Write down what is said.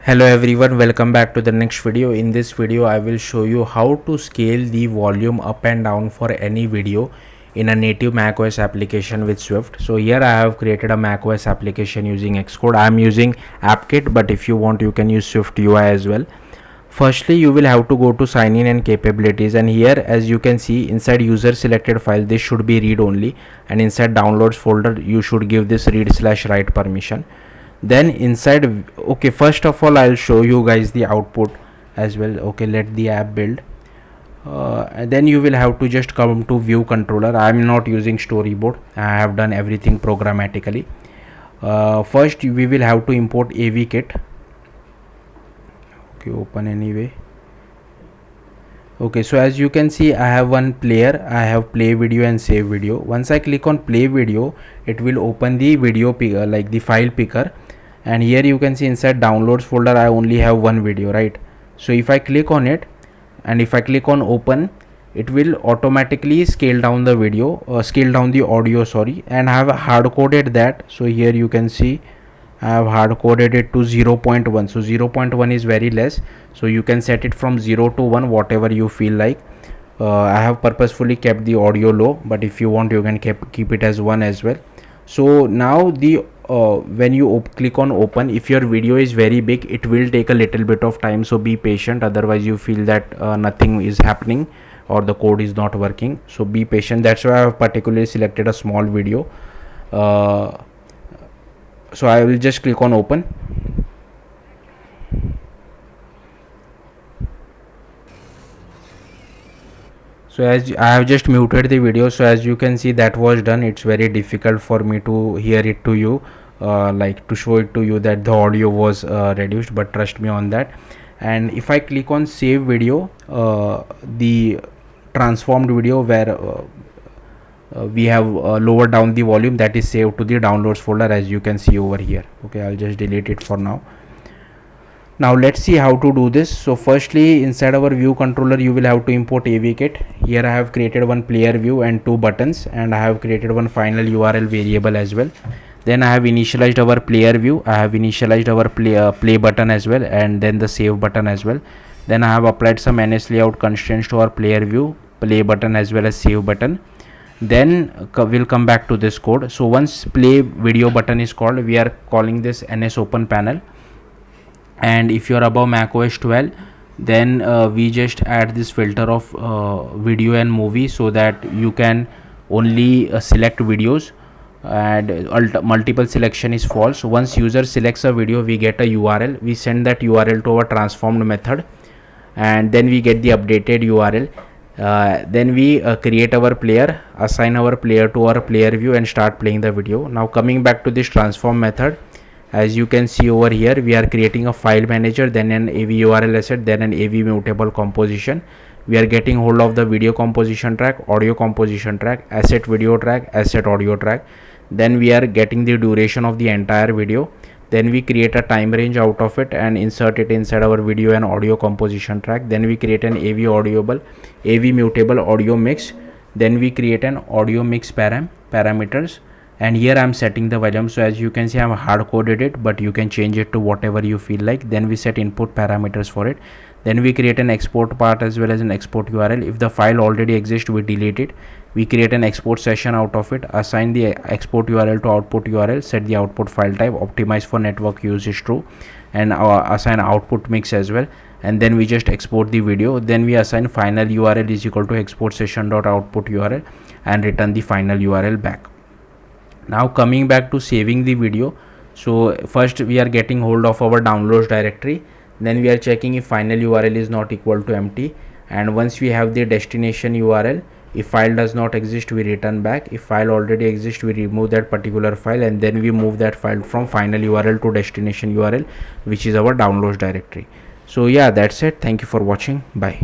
Hello everyone, welcome back to the next video. In this video I will show you how to scale the volume up and down for any video in a native macOS application with Swift. So here I have created a macOS application using Xcode. I am using AppKit, but if you want you can use Swift UI as well. Firstly, you will have to go to sign in and capabilities, and here as you can see inside user selected file this should be read only, and inside downloads folder you should give this read/write permission. Then inside, okay, first of all I'll show you guys the output as well. Okay, let the app build, and then you will have to just come to view controller. I'm not using storyboard, I have done everything programmatically. First we will have to import avkit. Okay, open anyway. Okay, so as you can see I have one player, I have play video and save video. Once I click on play video it will open the video picker, like the file picker, and here you can see inside downloads folder I only have one video, right? So if I click on it and if I click on open, it will automatically scale down the video, scale down the audio, sorry, and I have hard coded that. So here you can see I have hard coded it to 0.1. so 0.1 is very less, so you can set it from 0 to 1 whatever you feel like. I have purposefully kept the audio low, but if you want you can keep it as 1 as well. So now the when you click on open, if your video is very big it will take a little bit of time, so be patient, otherwise you feel that nothing is happening or the code is not working. So be patient, that's why I have particularly selected a small video. So I will just click on open. So as I have just muted the video, so as you can see that was done. It's very difficult for me to hear it to you, like to show it to you that the audio was reduced, but trust me on that. And if I click on save video, the transformed video where we have lowered down the volume, that is saved to the downloads folder as you can see over here. Okay, I'll just delete it for now. Now let's see how to do this. So firstly, inside our view controller you will have to import avkit. Here I have created one player view and two buttons, and I have created one final URL variable as well. Then I have initialized our player view, I have initialized our play button as well, and then the save button as well. Then I have applied some ns layout constraints to our player view, play button as well as save button. Then we'll come back to this code. So once play video button is called, we are calling this ns open panel, and if you are above macOS 12 then we just add this filter of video and movie, so that you can only select videos, and multiple selection is false. So once user selects a video we get a URL, we send that URL to our transformed method, and then we get the updated URL. Then we create our player, assign our player to our player view and start playing the video. Now coming back to this transform method, as you can see over here we are creating a file manager, then an av URL asset, then an av mutable composition. We are getting hold of the video composition track, audio composition track, asset video track, asset audio track. Then we are getting the duration of the entire video. Then we create a time range out of it and insert it inside our video and audio composition track. Then we create an av mutable audio mix. Then we create an audio mix parameters, and here I am setting the volume. So as you can see I have hard coded it, but you can change it to whatever you feel like. Then we set input parameters for it. Then we create an export part as well as an export URL. If the file already exists we delete it. We create an export session out of it, assign the export URL to output URL, set the output file type, optimize for network use is true, and assign output mix as well. And then we just export the video. Then we assign final URL is equal to export session dot output URL and return the final URL back. Now coming back to saving the video, so first we are getting hold of our downloads directory, then we are checking if final URL is not equal to empty, and once we have the destination URL, if file does not exist we return back, if file already exists we remove that particular file, and then we move that file from final URL to destination URL, which is our downloads directory. So yeah, that's it. Thank you for watching. Bye.